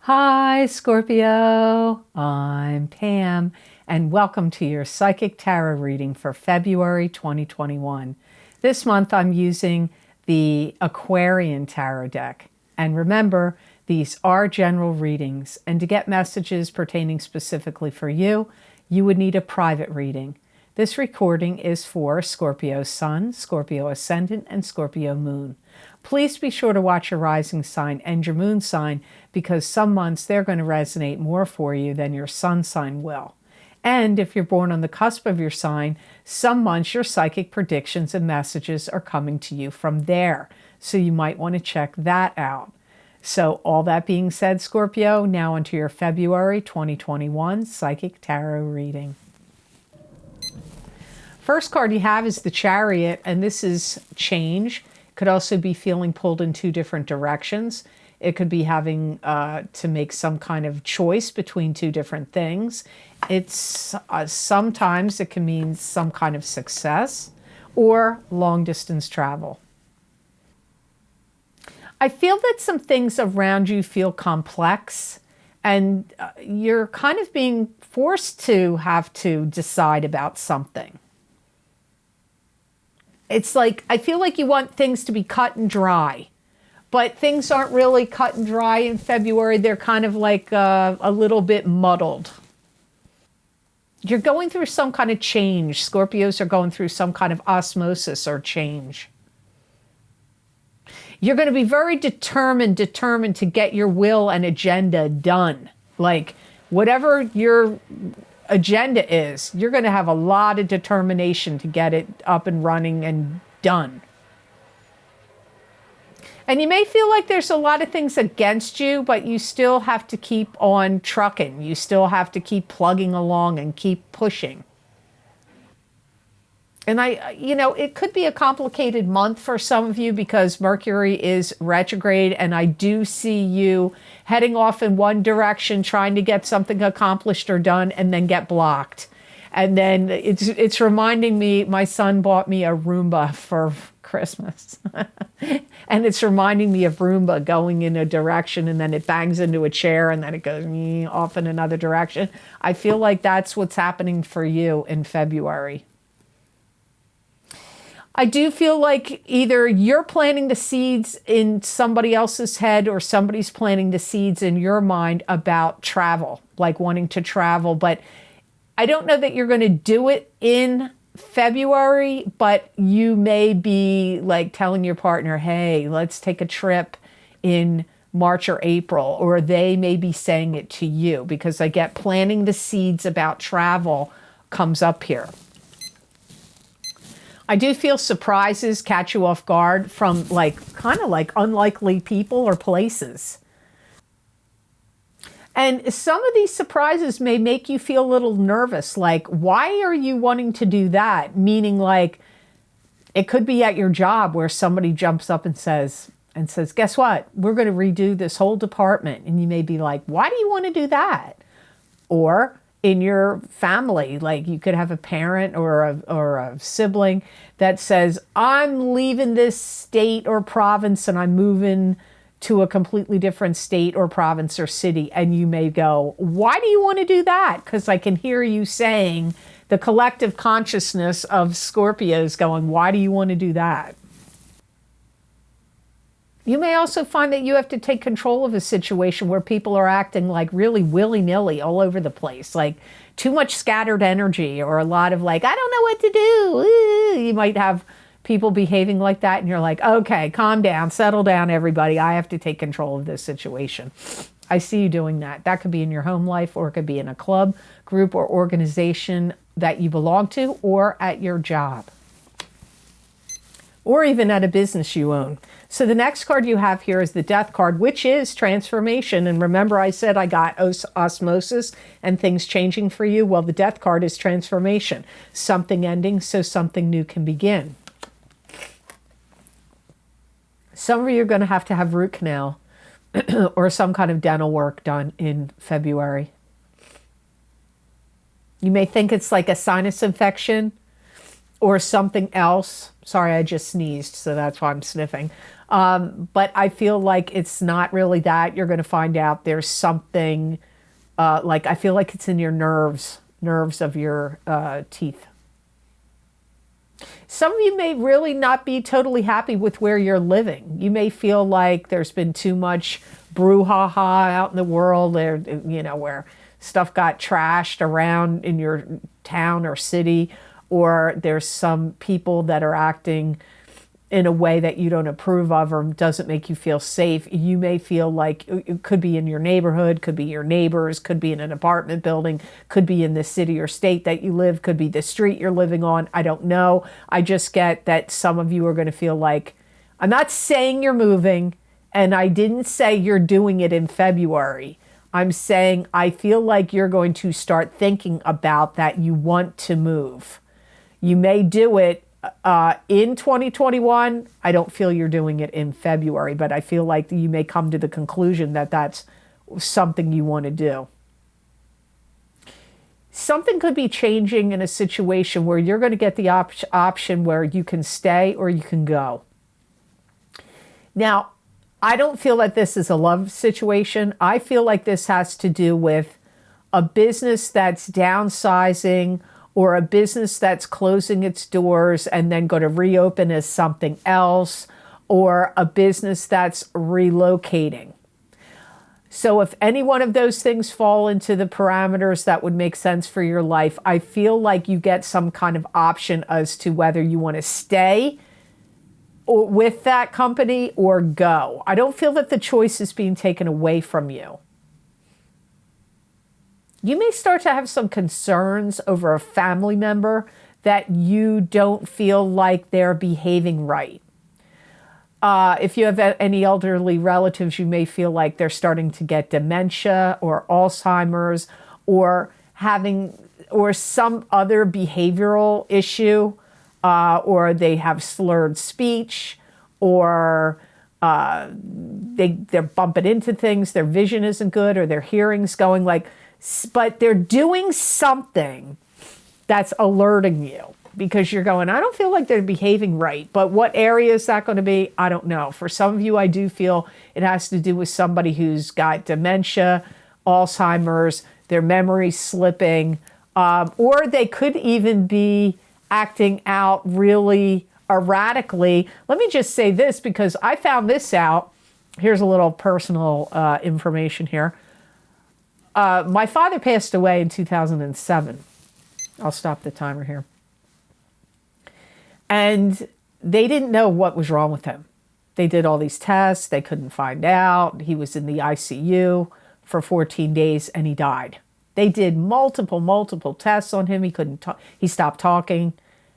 Hi, Scorpio. I'm Pam, and welcome to your Psychic Tarot reading for February 2021. This month I'm using the Aquarian Tarot deck. And remember, these are general readings, and to get messages pertaining specifically for you, you would need a private reading. This recording is for Scorpio Sun, Scorpio Ascendant, and Scorpio Moon. Please be sure to watch your rising sign and your moon sign because some months they're going to resonate more for you than your sun sign will. And if you're born on the cusp of your sign, some months your psychic predictions and messages are coming to you from there. So you might want to check that out. So all that being said, Scorpio, now onto your February 2021 Psychic Tarot reading. First card you have is the Chariot, and this is change. Could also be feeling pulled in two different directions. It could be having to make some kind of choice between two different things. It's sometimes it can mean some kind of success or long distance travel. I feel that some things around you feel complex and you're kind of being forced to have to decide about something. It's like, I feel like you want things to be cut and dry, but things aren't really cut and dry in February. They're kind of like a little bit muddled. You're going through some kind of change. Scorpios are going through some kind of osmosis or change. You're going to be very determined to get your will and agenda done. Like whatever your agenda is, you're going to have a lot of determination to get it up and running and done. And you may feel like there's a lot of things against you, but you still have to keep on trucking. You still have to keep plugging along and keep pushing. And it could be a complicated month for some of you because Mercury is retrograde, and I do see you heading off in one direction, trying to get something accomplished or done, and then get blocked. And then it's reminding me, my son bought me a Roomba for Christmas. And it's reminding me of Roomba going in a direction and then it bangs into a chair and then it goes off in another direction. I feel like that's what's happening for you in February. I do feel like either you're planting the seeds in somebody else's head or somebody's planting the seeds in your mind about travel, like wanting to travel. But I don't know that you're going to do it in February, but you may be like telling your partner, hey, let's take a trip in March or April, or they may be saying it to you because I get planting the seeds about travel comes up here. I do feel surprises catch you off guard from kind of like unlikely people or places. And some of these surprises may make you feel a little nervous. Like, why are you wanting to do that? Meaning like, it could be at your job where somebody jumps up and says, guess what? We're going to redo this whole department. And you may be like, why do you want to do that? Or in your family, like you could have a parent or a sibling that says, I'm leaving this state or province and I'm moving to a completely different state or province or city. And you may go, why do you want to do that? Because I can hear you saying, the collective consciousness of Scorpios going, why do you want to do that? You may also find that you have to take control of a situation where people are acting like really willy-nilly all over the place, like too much scattered energy or a lot of like, I don't know what to do. You might have people behaving like that and you're like, okay, calm down, settle down, everybody. I have to take control of this situation. I see you doing that. That could be in your home life or it could be in a club, group, or organization that you belong to or at your job. Or even at a business you own. So the next card you have here is the Death card, which is transformation. And remember I said I got osmosis and things changing for you? Well, the Death card is transformation. Something ending so something new can begin. Some of you are going to have root canal or some kind of dental work done in February. You may think it's like a sinus infection, or something else. Sorry, I just sneezed, so that's why I'm sniffing. But I feel like it's not really that. You're going to find out there's something, like I feel like it's in your nerves of your teeth. Some of you may really not be totally happy with where you're living. You may feel like there's been too much brouhaha out in the world, there, you know, where stuff got trashed around in your town or city, or there's some people that are acting in a way that you don't approve of or doesn't make you feel safe. You may feel like it could be in your neighborhood, could be your neighbors, could be in an apartment building, could be in the city or state that you live, could be the street you're living on. I don't know. I just get that some of you are going to feel like, I'm not saying you're moving, and I didn't say you're doing it in February. I'm saying I feel like you're going to start thinking about that you want to move. You may do it in 2021. I don't feel you're doing it in February, but I feel like you may come to the conclusion that that's something you want to do. Something could be changing in a situation where you're going to get the option where you can stay or you can go. Now, I don't feel that this is a love situation. I feel like this has to do with a business that's downsizing, or a business that's closing its doors and then going to reopen as something else, or a business that's relocating. So if any one of those things fall into the parameters that would make sense for your life, I feel like you get some kind of option as to whether you want to stay with that company or go. I don't feel that the choice is being taken away from you. You may start to have some concerns over a family member that you don't feel like they're behaving right. If you have any elderly relatives, you may feel like they're starting to get dementia or Alzheimer's, or some other behavioral issue, or they have slurred speech, or they're bumping into things, their vision isn't good, or their hearing's going like, but they're doing something that's alerting you, because you're going, I don't feel like they're behaving right. But what area is that going to be? I don't know. For some of you, I do feel it has to do with somebody who's got dementia, Alzheimer's, their memory's slipping, or they could even be acting out really erratically. Let me just say this, because I found this out. Here's a little personal information here. My father passed away in 2007. I'll stop the timer here. And they didn't know what was wrong with him. They did all these tests. They couldn't find out. He was in the ICU for 14 days and he died. They did multiple tests on him. He couldn't talk. He stopped talking.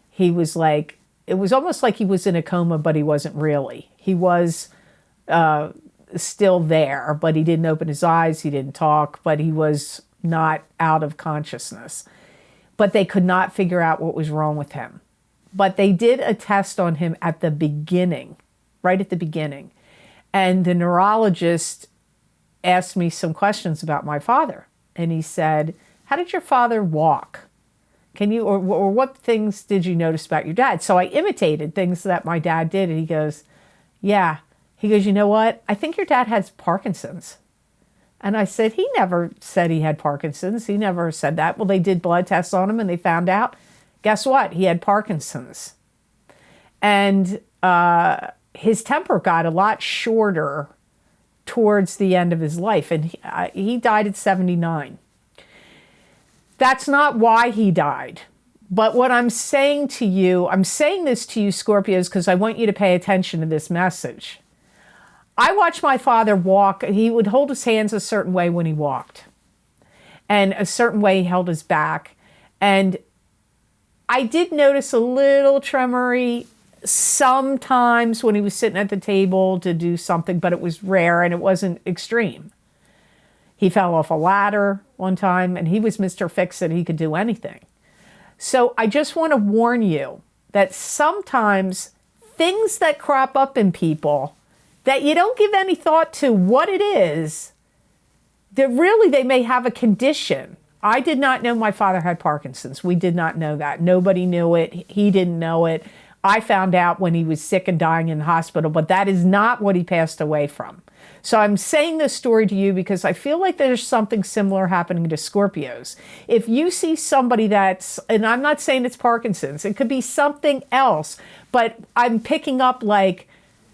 He was like, it was almost like he was in a coma, but he wasn't really. He was still there, but he didn't open his eyes, he didn't talk, but he was not out of consciousness. But they could not figure out what was wrong with him. But they did a test on him at the beginning, right at the beginning. And the neurologist asked me some questions about my father. And he said, how did your father walk? Can you, or what things did you notice about your dad? So I imitated things that my dad did. And he goes, yeah. He goes, you know what? I think your dad has Parkinson's. And I said, he never said he had Parkinson's. He never said that. Well, they did blood tests on him and they found out, guess what? He had Parkinson's. And his temper got a lot shorter towards the end of his life. And he died at 79. That's not why he died. But what I'm saying to you, I'm saying this to you, Scorpios, because I want you to pay attention to this message. I watched my father walk. He would hold his hands a certain way when he walked, and a certain way he held his back. And I did notice a little tremory sometimes when he was sitting at the table to do something, but it was rare and it wasn't extreme. He fell off a ladder one time and he was Mr. Fix-It. He could do anything. So I just want to warn you that sometimes things that crop up in people that you don't give any thought to what it is, that really they may have a condition. I did not know my father had Parkinson's. We did not know that. Nobody knew it. He didn't know it. I found out when he was sick and dying in the hospital, but that is not what he passed away from. So I'm saying this story to you because I feel like there's something similar happening to Scorpios. If you see somebody that's, and I'm not saying it's Parkinson's, it could be something else, but I'm picking up like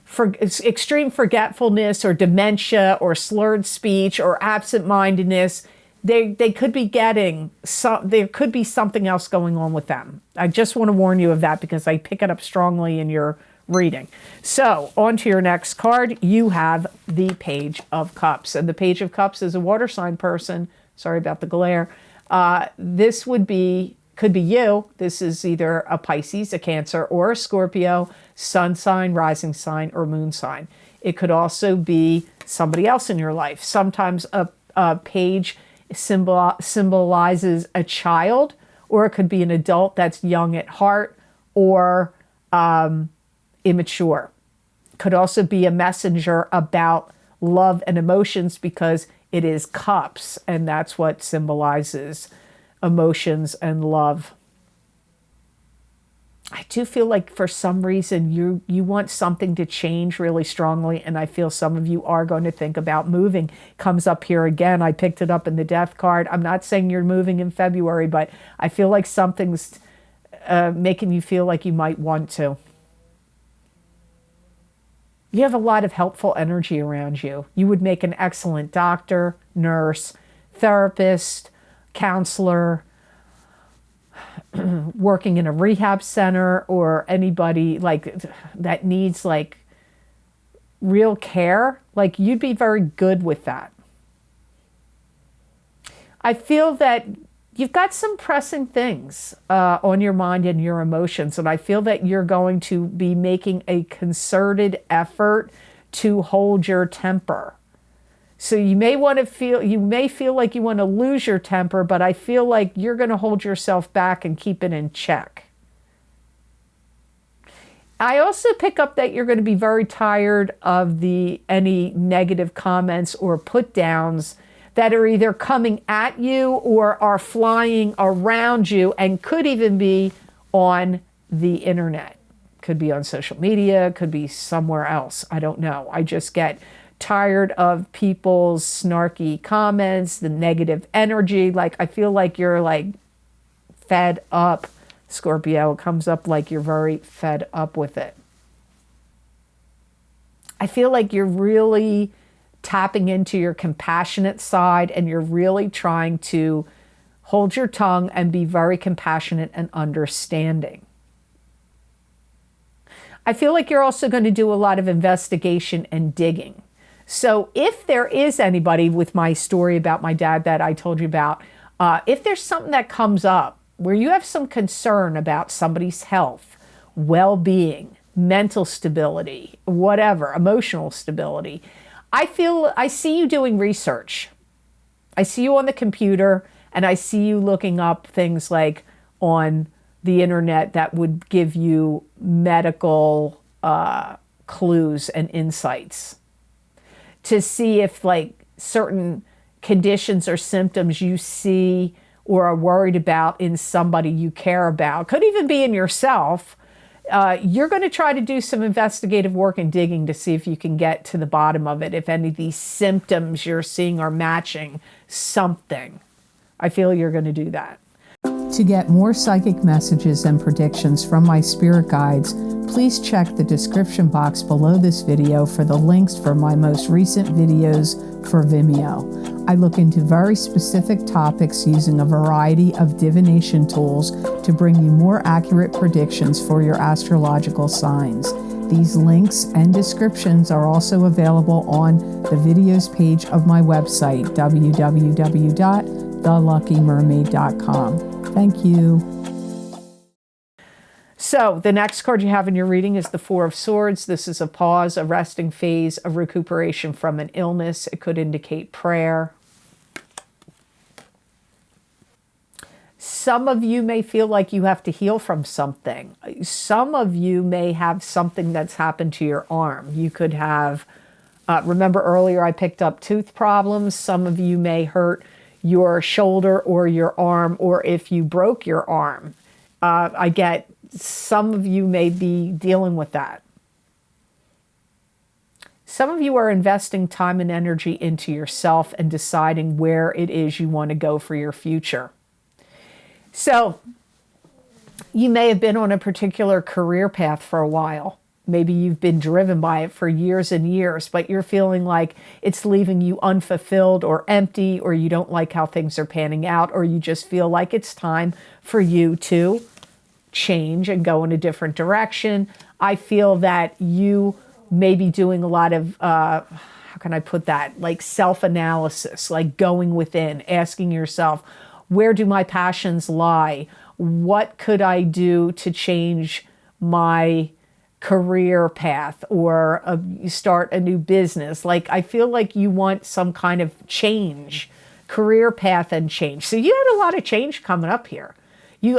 for extreme forgetfulness or dementia or slurred speech or absent-mindedness. They could be getting some, there could be something else going on with them. I just want to warn you of that because I pick it up strongly in your reading. So on to your next card, you have the Page of Cups. And the Page of Cups is a water sign person. Sorry about the glare. This could be you. This is either a Pisces, a Cancer, or a Scorpio, sun sign, rising sign, or moon sign. It could also be somebody else in your life. Sometimes a page symbolizes a child, or it could be an adult that's young at heart or immature. Could also be a messenger about love and emotions because it is cups, and that's what symbolizes emotions and love. I do feel like for some reason you want something to change really strongly, and I feel some of you are going to think about moving. Comes up here again. I picked it up in the Death card. I'm not saying you're moving in February, but I feel like something's making you feel like you might want to. You have a lot of helpful energy around you. You would make an excellent doctor, nurse, therapist, counselor, working in a rehab center, or anybody like that needs like real care. Like you'd be very good with that. I feel that you've got some pressing things on your mind and your emotions, and I feel that you're going to be making a concerted effort to hold your temper. So you may feel like you want to lose your temper, but I feel like you're going to hold yourself back and keep it in check. I also pick up that you're going to be very tired of any negative comments or put downs that are either coming at you or are flying around you, and could even be on the internet. Could be on social media, could be somewhere else. I don't know. I just get tired of people's snarky comments, the negative energy. Like I feel like you're like fed up, Scorpio. It comes up like you're very fed up with it. I feel like you're really tapping into your compassionate side, and you're really trying to hold your tongue and be very compassionate and understanding. I feel like you're also going to do a lot of investigation and digging. So if there is anybody with my story about my dad that I told you about, if there's something that comes up where you have some concern about somebody's health, well-being, mental stability, whatever, emotional stability, I see you doing research. I see you on the computer, and I see you looking up things like on the internet that would give you medical clues and insights to see if like certain conditions or symptoms you see or are worried about in somebody you care about, could even be in yourself. You're going to try to do some investigative work and digging to see if you can get to the bottom of it, if any of these symptoms you're seeing are matching something. I feel you're going to do that. To get more psychic messages and predictions from my spirit guides, please check the description box below this video for the links for my most recent videos for Vimeo. I look into very specific topics using a variety of divination tools to bring you more accurate predictions for your astrological signs. These links and descriptions are also available on the videos page of my website, www.theluckymermaid.com. Thank you. So the next card you have in your reading is the Four of Swords. This is a pause, a resting phase, a recuperation from an illness. It could indicate prayer. Some of you may feel like you have to heal from something. Some of you may have something that's happened to your arm. You could have, remember earlier I picked up tooth problems. Some of you may hurt your shoulder or your arm, or if you broke your arm. I get some of you may be dealing with that. Some of you are investing time and energy into yourself and deciding where it is you want to go for your future. So you may have been on a particular career path for a while. Maybe you've been driven by it for years and years, but you're feeling like it's leaving you unfulfilled or empty, or you don't like how things are panning out, or you just feel like it's time for you to change and go in a different direction. I feel that you may be doing a lot of, how can I put that? Like self-analysis, like going within, asking yourself, where do my passions lie? What could I do to change my career path or start a new business? Like, I feel like you want some kind of change, career path and change. So you had a lot of change coming up here.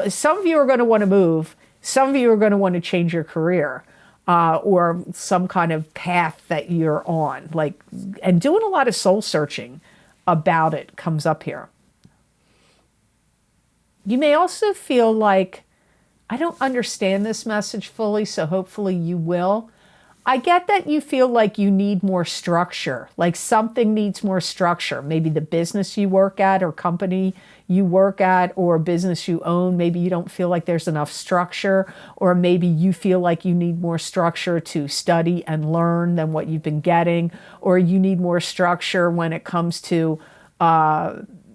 Some of you are going to want to move. Some of you are going to want to change your career or some kind of path that you're on. Like, and doing a lot of soul searching about it comes up here. You may also feel like, I don't understand this message fully, so hopefully you will. I get that you feel like you need more structure, like something needs more structure. Maybe the business you work at or company you work at or business you own, maybe you don't feel like there's enough structure, or maybe you feel like you need more structure to study and learn than what you've been getting, or you need more structure when it comes to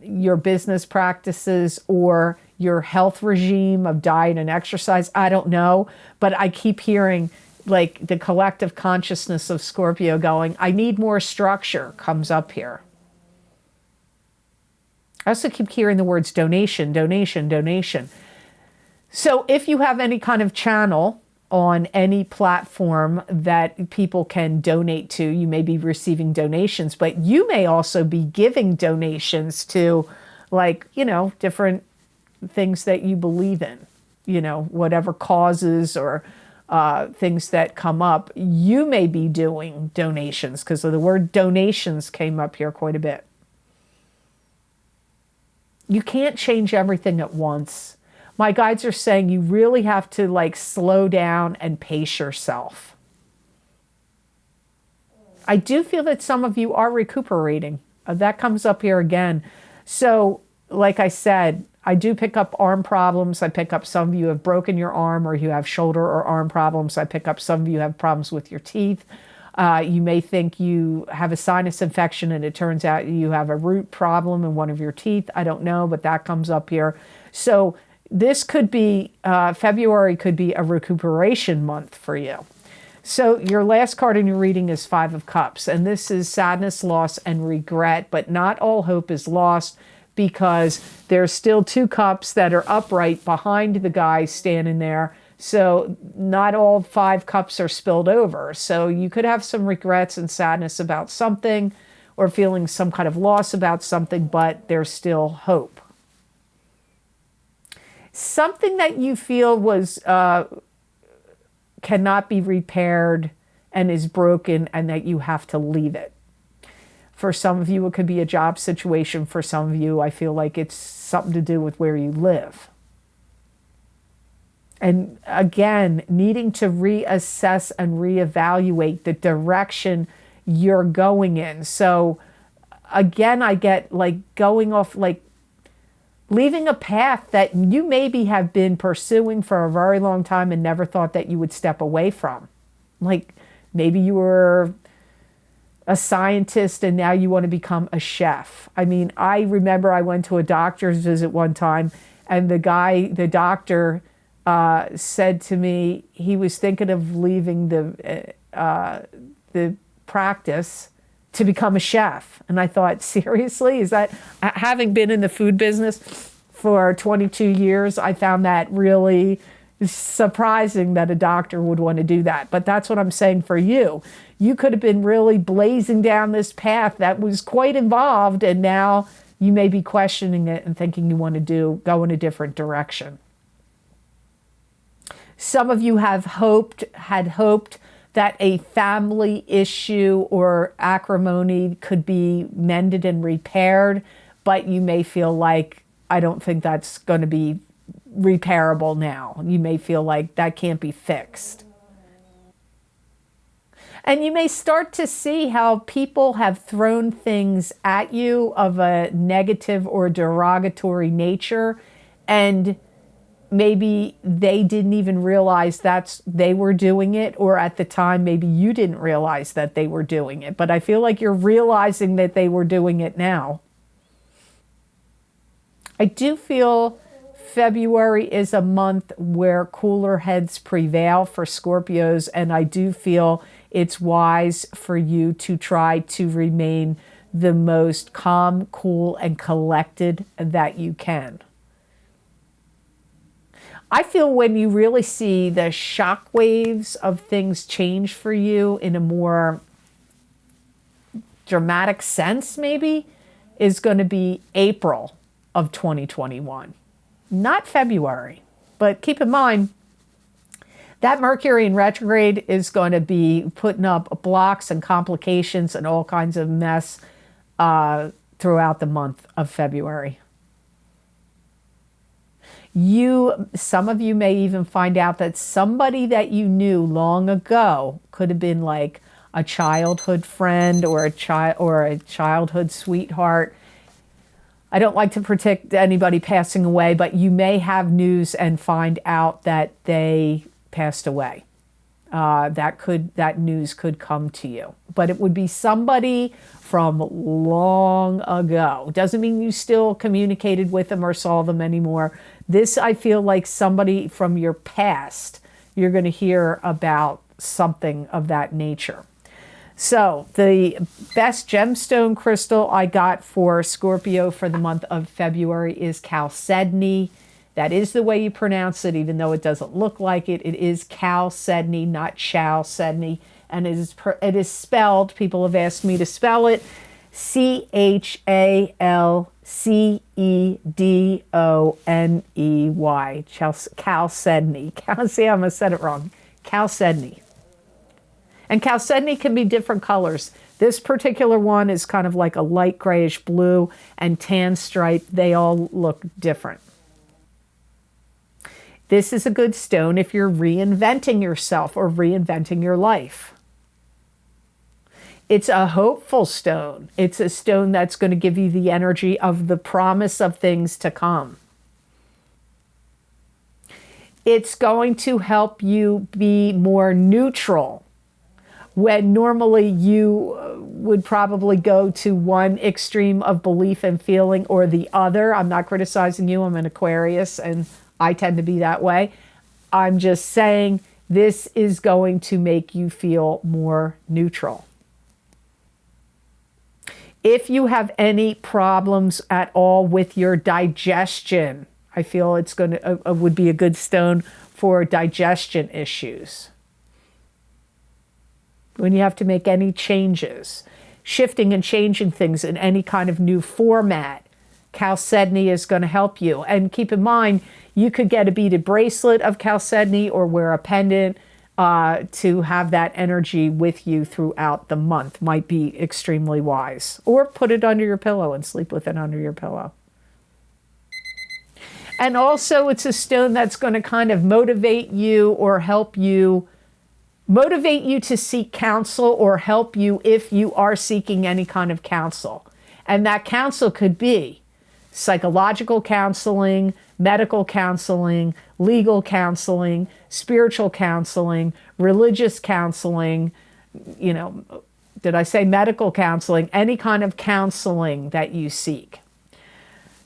your business practices or your health regime of diet and exercise. I don't know, but I keep hearing like the collective consciousness of Scorpio going, I need more structure, comes up here. I also keep hearing the words donation, donation, donation. So if you have any kind of channel on any platform that people can donate to, you may be receiving donations, but you may also be giving donations to, like, you know, different things that you believe in, you know, whatever causes or things that come up. You may be doing donations, because the word donations came up here quite a bit. You can't change everything at once. My guides are saying you really have to like slow down and pace yourself. I do feel that some of you are recuperating. That comes up here again. So like I said, I do pick up arm problems. I pick up some of you have broken your arm, or you have shoulder or arm problems. I pick up some of you have problems with your teeth. You may think you have a sinus infection and it turns out you have a root problem in one of your teeth. I don't know, but that comes up here. So this could be, February could be a recuperation month for you. So your last card in your reading is Five of Cups, and this is sadness, loss, and regret, but not all hope is lost, because there's still two cups that are upright behind the guy standing there. So not all five cups are spilled over. So you could have some regrets and sadness about something, or feeling some kind of loss about something, but there's still hope. Something that you feel was cannot be repaired and is broken, and that you have to leave it. For some of you, it could be a job situation. For some of you, I feel like it's something to do with where you live. And again, needing to reassess and reevaluate the direction you're going in. So again, I get like going off, like leaving a path that you maybe have been pursuing for a very long time and never thought that you would step away from. Like maybe you were a scientist and now you want to become a chef. I mean, I remember I went to a doctor's visit one time, and the doctor said to me he was thinking of leaving the practice to become a chef. And I thought, seriously, is that, having been in the food business for 22 years, I found that really surprising that a doctor would want to do that. But that's what I'm saying for you. You could have been really blazing down this path that was quite involved, and now you may be questioning it and thinking you want to go in a different direction. Some of you had hoped that a family issue or acrimony could be mended and repaired, but you may feel like, I don't think that's going to be repairable now. You may feel like that can't be fixed. And you may start to see how people have thrown things at you of a negative or derogatory nature, and maybe they didn't even realize they were doing it, or at the time maybe you didn't realize that they were doing it. But I feel like you're realizing that they were doing it now. I do feel February is a month where cooler heads prevail for Scorpios, and I do feel it's wise for you to try to remain the most calm, cool, and collected that you can. I feel when you really see the shock waves of things change for you in a more dramatic sense, maybe, is going to be April of 2021. Not February, but keep in mind that Mercury in retrograde is going to be putting up blocks and complications and all kinds of mess throughout the month of February. Some of you may even find out that somebody that you knew long ago could have been like a childhood friend or a childhood sweetheart. I don't like to predict anybody passing away, but you may have news and find out that they passed away. That news could come to you, but it would be somebody from long ago. Doesn't mean you still communicated with them or saw them anymore. This, I feel like somebody from your past, you're going to hear about something of that nature. So the best gemstone crystal I got for Scorpio for the month of February is chalcedony. That is the way you pronounce it, even though it doesn't look like it. It is chalcedony, not chalcedony. And it is spelled, people have asked me to spell it, Chalcedony. Chalcedony. See, I almost said it wrong. Chalcedony. And chalcedony can be different colors. This particular one is kind of like a light grayish blue and tan stripe. They all look different. This is a good stone if you're reinventing yourself or reinventing your life. It's a hopeful stone. It's a stone that's going to give you the energy of the promise of things to come. It's going to help you be more neutral when normally you would probably go to one extreme of belief and feeling or the other. I'm not criticizing you. I'm an Aquarius and I tend to be that way. I'm just saying this is going to make you feel more neutral. If you have any problems at all with your digestion, I feel it's going to would be a good stone for digestion issues. When you have to make any changes, shifting and changing things in any kind of new format, chalcedony is going to help you. And keep in mind, you could get a beaded bracelet of chalcedony or wear a pendant to have that energy with you throughout the month. Might be extremely wise. Or put it under your pillow and sleep with it under your pillow. And also it's a stone that's going to kind of motivate you or help you, motivate you to seek counsel or help you if you are seeking any kind of counsel. And that counsel could be psychological counseling, medical counseling, legal counseling, spiritual counseling, religious counseling, did I say medical counseling? Any kind of counseling that you seek.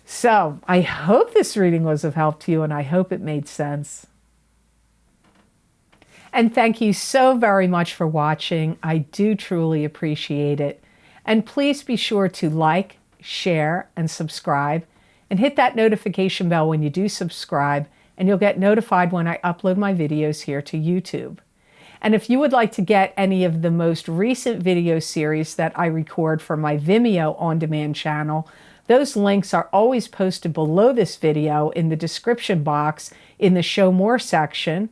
So I hope this reading was of help to you and I hope it made sense. And thank you so very much for watching. I do truly appreciate it. And please be sure to like, share, and subscribe. And hit that notification bell when you do subscribe, and you'll get notified when I upload my videos here to YouTube. And if you would like to get any of the most recent video series that I record for my Vimeo on-demand channel, those links are always posted below this video in the description box in the Show More section,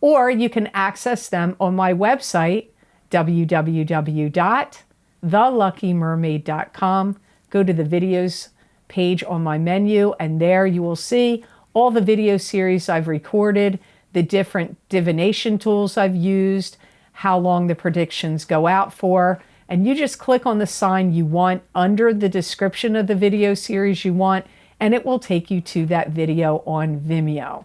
or you can access them on my website, www.theluckymermaid.com. Go to the videos page on my menu, and there you will see all the video series I've recorded, the different divination tools I've used, how long the predictions go out for, and you just click on the sign you want under the description of the video series you want, and it will take you to that video on Vimeo.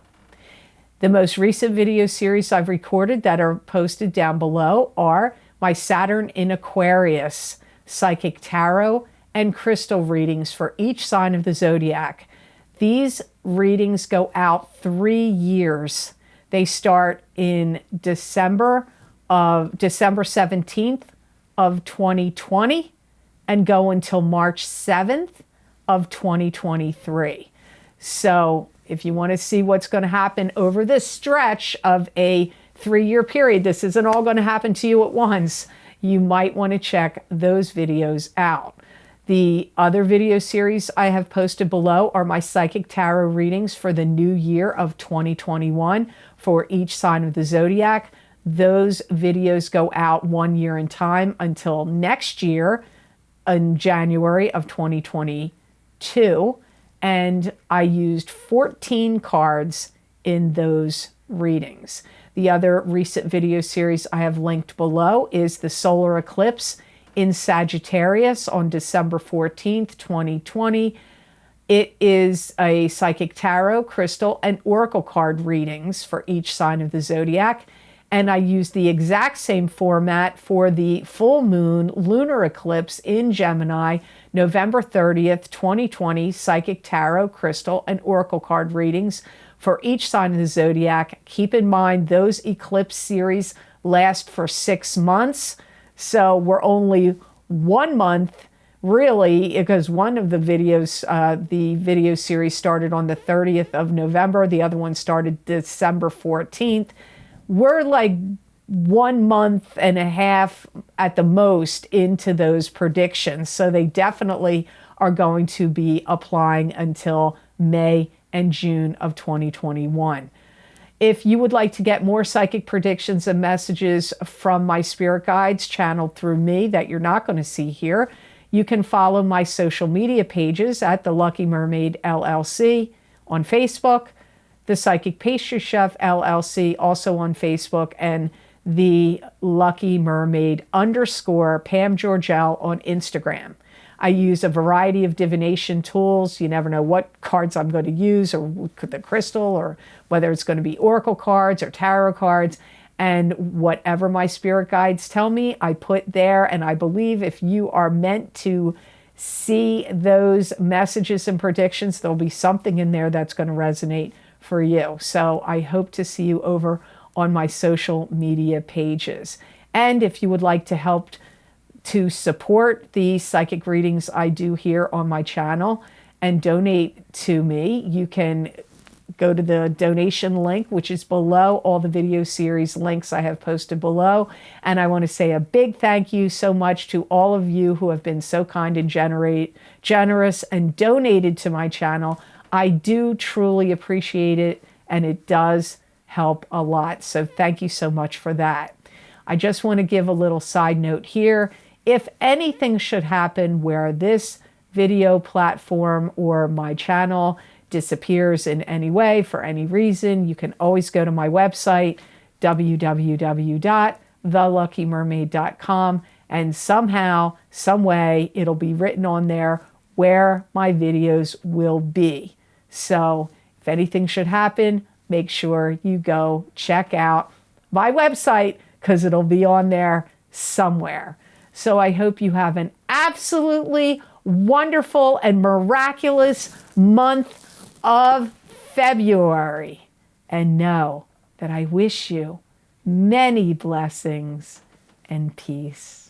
The most recent video series I've recorded that are posted down below are my Saturn in Aquarius psychic tarot and crystal readings for each sign of the zodiac. These readings go out 3 years. They start in December 17th of 2020 and go until March 7th of 2023. So if you want to see what's going to happen over this stretch of a 3-year period, this isn't all going to happen to you at once. You might want to check those videos out. The other video series I have posted below are my psychic tarot readings for the new year of 2021 for each sign of the zodiac. Those videos go out 1 year in time until next year in January of 2022. And I used 14 cards in those readings. The other recent video series I have linked below is the solar eclipse in Sagittarius on December 14th, 2020. It is a psychic tarot, crystal, and oracle card readings for each sign of the zodiac. And I used the exact same format for the full moon lunar eclipse in Gemini, November 30th, 2020, psychic tarot, crystal, and oracle card readings for each sign of the zodiac. Keep in mind, those eclipse series last for 6 months. So we're only 1 month, really, because one of the videos, the video series started on the 30th of November. The other one started December 14th. We're like 1 month and a half at the most into those predictions. So they definitely are going to be applying until May and June of 2021. If you would like to get more psychic predictions and messages from my spirit guides channeled through me that you're not going to see here, you can follow my social media pages at The Lucky Mermaid LLC on Facebook, The Psychic Pastry Chef LLC also on Facebook, and The Lucky Mermaid _ Pam Georgel on Instagram. I use a variety of divination tools. You never know what cards I'm going to use, or the crystal, or whether it's going to be oracle cards or tarot cards. And whatever my spirit guides tell me, I put there. And I believe if you are meant to see those messages and predictions, there'll be something in there that's going to resonate for you. So I hope to see you over on my social media pages. And if you would like to help to support the psychic readings I do here on my channel and donate to me, you can go to the donation link, which is below all the video series links I have posted below. And I want to say a big thank you so much to all of you who have been so kind and generous and donated to my channel. I do truly appreciate it, and it does help a lot. So thank you so much for that. I just want to give a little side note here. If anything should happen where this video platform or my channel disappears in any way for any reason, you can always go to my website, www.theluckymermaid.com, and somehow, some way, it'll be written on there where my videos will be. So if anything should happen, make sure you go check out my website, because it'll be on there somewhere. So I hope you have an absolutely wonderful and miraculous month of February. And know that I wish you many blessings and peace.